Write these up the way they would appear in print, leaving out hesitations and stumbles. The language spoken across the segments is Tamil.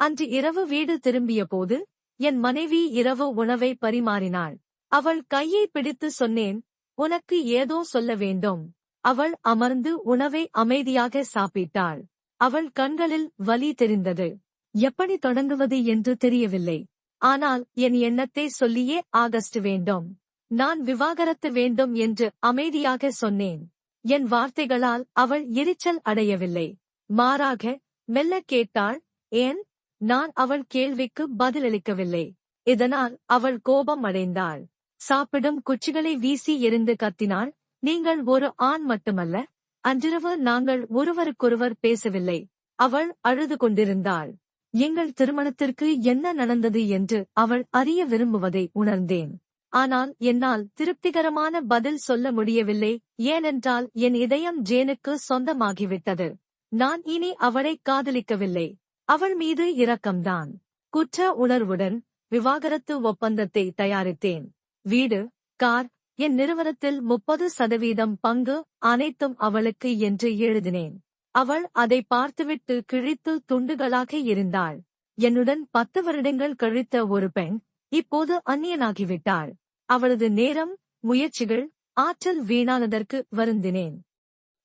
அன்று இரவு வீடு திரும்பிய போது என் மனைவி இரவு உணவை பரிமாறினாள். அவள் கையை பிடித்து சொன்னேன், உனக்கு ஏதோ சொல்ல வேண்டும். அவள் அமர்ந்து உணவை அமைதியாக சாப்பிட்டாள். அவள் கண்களில் வலி தெரிந்தது. எப்படி தொடங்குவது என்று தெரியவில்லை. ஆனால் என் எண்ணத்தை சொல்லியே ஆகஸ்ட் வேண்டும். நான் விவாகரத்து வேண்டும் என்று அமைதியாக சொன்னேன். என் வார்த்தைகளால் அவள் எரிச்சல் அடையவில்லை. மாறாக மெல்ல கேட்டாள், ஏன்? நான் அவள் கேள்விக்கு பதிலளிக்கவில்லை. இதனால் அவள் கோபம் அடைந்தாள். சாப்பிடும் குச்சிகளை வீசி எறிந்து கத்தினாள், நீங்கள் ஒரு ஆண் மட்டுமல்ல. அன்றிரவு நாங்கள் ஒருவருக்கொருவர் பேசவில்லை. அவள் அழுது கொண்டிருந்தாள். எங்கள் திருமணத்திற்கு என்ன நடந்தது என்று அவள் அறிய விரும்புவதை உணர்ந்தேன். ஆனால் என்னால் திருப்திகரமான பதில் சொல்ல முடியவில்லை. ஏனென்றால் என் இதயம் ஜேனுக்கு சொந்தமாகிவிட்டது. நான் இனி அவளை காதலிக்கவில்லை. அவள் மீது இரக்கம்தான். குற்ற உணர்வுடன் விவாகரத்து ஒப்பந்தத்தை தயாரித்தேன். வீடு, கார், என் நிறுவனத்தில் 30% பங்கு அனைத்தும் அவளுக்கு என்று எழுதினேன். அவள் அதை பார்த்துவிட்டு கிழித்து துண்டுகளாக எறிந்தாள். என்னுடன் 10 வருடங்கள் கழித்த ஒரு பெண் இப்போது அந்நியனாகிவிட்டாள். அவளது நேரம், முயற்சிகள், ஆற்றல் வீணானதற்கு வருந்தினேன்.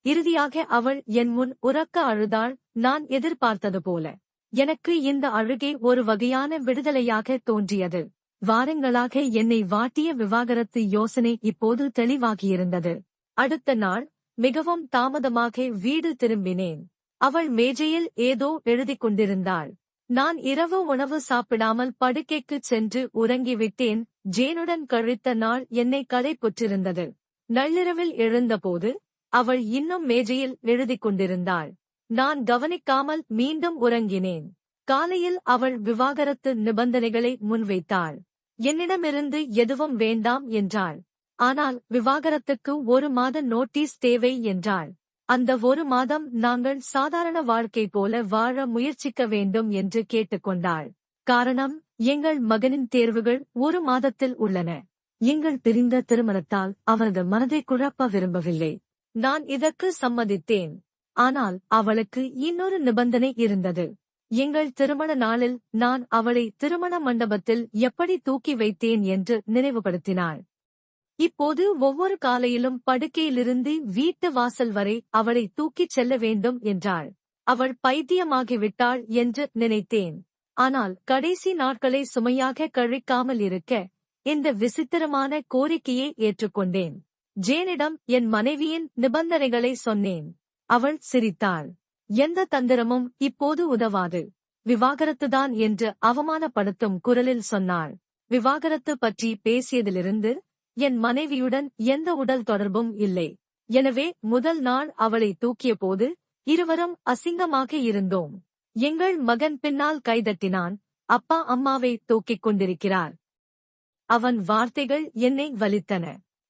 இறுதியாக அவள் என் முன் உரக்க அழுதாள். நான் எதிர்பார்த்தது போல. எனக்கு இந்த அழுகை ஒரு வகையான விடுதலையாக தோன்றியது. வாரங்களாக என்னை வாட்டிய விவாகரத்து யோசனை இப்போது தெளிவாகியிருந்தது. அடுத்த நாள் மிகவும் தாமதமாக வீடு திரும்பினேன். அவள் மேஜையில் ஏதோ எழுதிக் கொண்டிருந்தாள். நான் இரவு உணவு சாப்பிடாமல் படுக்கைக்குச் சென்று உறங்கிவிட்டேன். ஜேனுடன் கழித்த நாள் என்னை களைப்புற்றிருந்தது. நள்ளிரவில் எழுந்தபோது அவள் இன்னும் மேஜையில் எழுதிக் கொண்டிருந்தாள். நான் கவனிக்காமல் மீண்டும் உறங்கினேன். காலையில் அவள் விவாகரத்து நிபந்தனைகளை முன்வைத்தாள். என்னிடமிருந்து எதுவும் வேண்டாம் என்றாள். ஆனால் விவாகரத்துக்கு 1 மாத நோட்டீஸ் தேவை என்றாள். அந்த 1 மாதம் நாங்கள் சாதாரண வாழ்க்கை போல வாழ முயற்சிக்க வேண்டும் என்று கேட்டுக்கொண்டாள். காரணம், எங்கள் மகனின் தேர்வுகள் 1 மாதத்தில் உள்ளன. எங்கள் பிரிந்த திருமணத்தால் அவரது மனதை குழப்ப விரும்பவில்லை. நான் இதற்கு சம்மதித்தேன். ஆனால் அவளுக்கு இன்னொரு நிபந்தனை இருந்தது. எங்கள் திருமண நாளில் நான் அவளை திருமண மண்டபத்தில் எப்படி தூக்கி வைத்தேன் என்று நினைவுபடுத்தினாள். இப்போது ஒவ்வொரு காலையிலும் படுக்கையிலிருந்து வீட்டு வாசல் வரை அவளை தூக்கிச் செல்ல வேண்டும் என்றாள். அவள் பைத்தியமாகிவிட்டாள் என்று நினைத்தேன். ஆனால் கடைசி நாட்களை சுமையாக கழிக்காமல் இருக்க இந்த விசித்திரமான கோரிக்கையை ஏற்றுக்கொண்டேன். ஜேனிடம் என் மனைவியின் நிபந்தனைகளை சொன்னேன். அவள் சிரித்தாள். எந்த தந்திரமும் இப்போது உதவாது. விவாகரத்துதான் என்று அவமானப்படுத்தும் குரலில் சொன்னாள். விவாகரத்து பற்றி பேசியதிலிருந்து என் மனைவியுடன் எந்த உடல் தொடர்பும் இல்லை. எனவே முதல் நாள் அவளை தூக்கிய போது இருவரும் அசிங்கமாக இருந்தோம். எங்கள் மகன் பின்னால் கைதட்டினான், அப்பா அம்மாவை தூக்கிக் கொண்டிருக்கிறார். அவன் வார்த்தைகள் என்னை வலித்தன.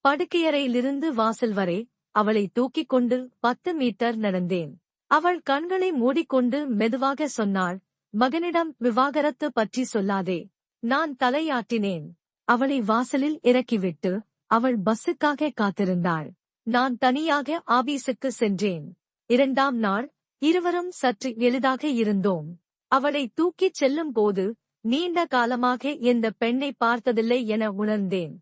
படுக்கையறையிலிருந்து வாசல் வரை அவளை தூக்கிக் கொண்டு 10 மீட்டர் நடந்தேன். அவள் கண்களை மூடிக்கொண்டு மெதுவாக சொன்னாள், மகனிடம் விவாகரத்து பற்றி சொல்லாதே. நான் தலையாட்டினேன். அவளை வாசலில் இறக்கிவிட்டு அவள் பஸ்ஸுக்காக காத்திருந்தாள். நான் தனியாக ஆபீஸுக்கு சென்றேன். 2ஆம் நாள் இருவரும் சற்று எளிதாக இருந்தோம். அவளை தூக்கிச் செல்லும் போது நீண்ட காலமாக இந்த பெண்ணை பார்த்ததில்லை என உணர்ந்தேன்.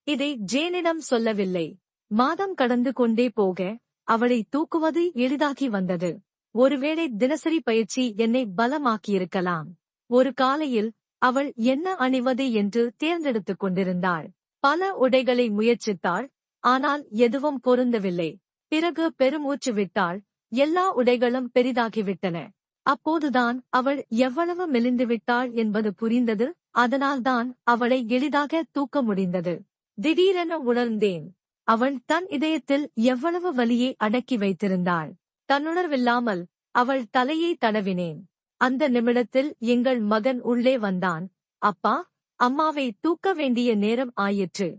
இதை ஜேனிடம் சொல்லவில்லை. மாதம் கடந்து கொண்டே போக அவளை தூக்குவது எளிதாகி வந்தது. ஒருவேளை தினசரி பயிற்சி என்னை பலமாக்கியிருக்கலாம். ஒரு காலையில் அவள் என்ன அணிவது என்று தேர்ந்தெடுத்துக் கொண்டிருந்தாள். பல உடைகளை முயற்சித்தாள். ஆனால் எதுவும் பொருந்தவில்லை. பிறகு பெருமூச்சு விட்டாள். எல்லா உடைகளும் பெரிதாகிவிட்டன. அப்போதுதான் அவள் எவ்வளவு மெலிந்துவிட்டாள் என்பது புரிந்தது. அதனால்தான் அவளை எளிதாக தூக்க முடிந்தது. திடீரென உணர்ந்தேன். அவள் தன் இதயத்தில் எவ்வளவு வலியை அடக்கி வைத்திருந்தாள். தன்னுணர்வில்லாமல் அவள் தலையை தடவினேன். அந்த நிமிடத்தில் எங்கள் மகன் உள்ளே வந்தான். அப்பா, அம்மாவை தூக்க வேண்டிய நேரம் ஆயிற்று.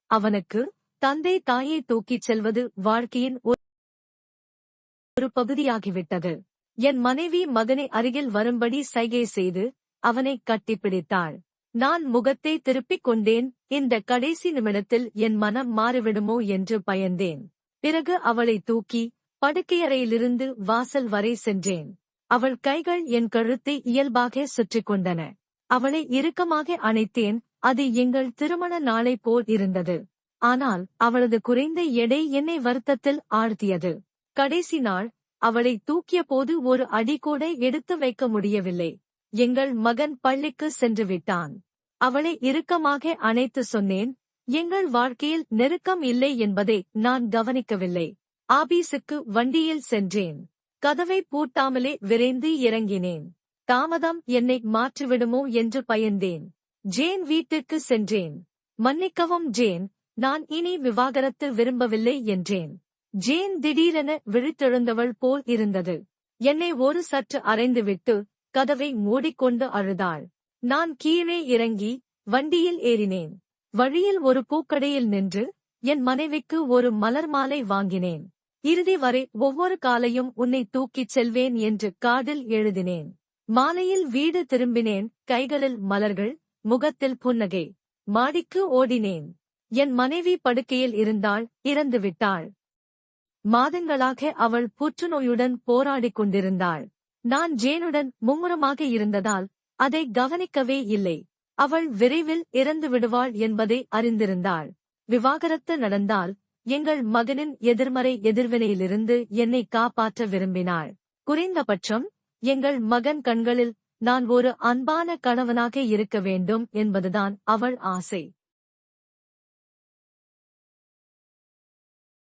அவனுக்கு தந்தை தாயை தூக்கிச் செல்வது வாழ்க்கையின் ஒரு பகுதியாகிவிட்டது. என் மனைவி மகனை அருகில் வரும்படி சைகை செய்து அவனை கட்டிப்பிடித்தாள். நான் முகத்தை திருப்பிக் கொண்டேன். இந்த கடைசி நிமிடத்தில் என் மனம் மாறிவிடுமோ என்று பயந்தேன். பிறகு அவளை தூக்கி படுக்கையறையிலிருந்து வாசல் வரை சென்றேன். அவள் கைகள் என் கழுத்தை இயல்பாக சுற்றிக் கொண்டன. அவளை இறுக்கமாக அணைத்தேன். அது எங்கள் திருமண நாளை போல் இருந்தது. ஆனால் அவளது குறைந்த எடை என்னை வருத்தத்தில் ஆழ்த்தியது. கடைசி நாள், அவளை தூக்கிய போது ஒரு அடி கூட எடுத்து வைக்க முடியவில்லை. எங்கள் மகன் பள்ளிக்கு சென்று விட்டான். அவளை இறுக்கமாக அணைத்து சொன்னேன், எங்கள் வாழ்க்கையில் நெருக்கம் இல்லை என்பதை நான் கவனிக்கவில்லை. ஆபீஸுக்கு வண்டியில் சென்றேன். கதவை பூட்டாமலே விரைந்து இறங்கினேன். தாமதம் என்னை மாற்றிவிடுமோ என்று பயந்தேன். ஜேன் வீட்டிற்கு சென்றேன். மன்னிக்கவும் ஜேன், நான் இனி விவாகரத்து விரும்பவில்லை என்றேன். ஜேன் திடீரென விழித்தெழுந்தவள் போல் இருந்தது. என்னை ஒரு சற்று அறைந்துவிட்டு கதவை மூடிக்கொண்டு அழுதாள். நான் கீழே இறங்கி வண்டியில் ஏறினேன். வழியில் ஒரு பூக்கடையில் நின்று என் மனைவிக்கு ஒரு மலர் மாலை வாங்கினேன். இறுதி வரை ஒவ்வொரு காலையும் உன்னை தூக்கிச் செல்வேன் என்று கார்டில் எழுதினேன். மாலையில் வீடு திரும்பினேன். கைகளில் மலர்கள், முகத்தில் புன்னகை. மாடிக்கு ஓடினேன். என் மனைவி படுக்கையில் இருந்தாள், இறந்துவிட்டாள். மாதங்களாக அவள் புற்றுநோயுடன் போராடிக் கொண்டிருந்தாள். நான் ஜேனுடன் மும்முரமாக இருந்ததால் அதை கவனிக்கவே இல்லை. அவள் விரைவில் இறந்து விடுவாள் என்பதை அறிந்திருந்தாள். விவாகரத்து நடந்தால் எங்கள் மகனின் எதிர்மறை எதிர்வினையிலிருந்து என்னை காப்பாற்ற விரும்பினாள். குறைந்தபட்சம் எங்கள் மகன் கண்களில் நான் ஒரு அன்பான கணவனாக இருக்க வேண்டும் என்பதுதான் அவள் ஆசை.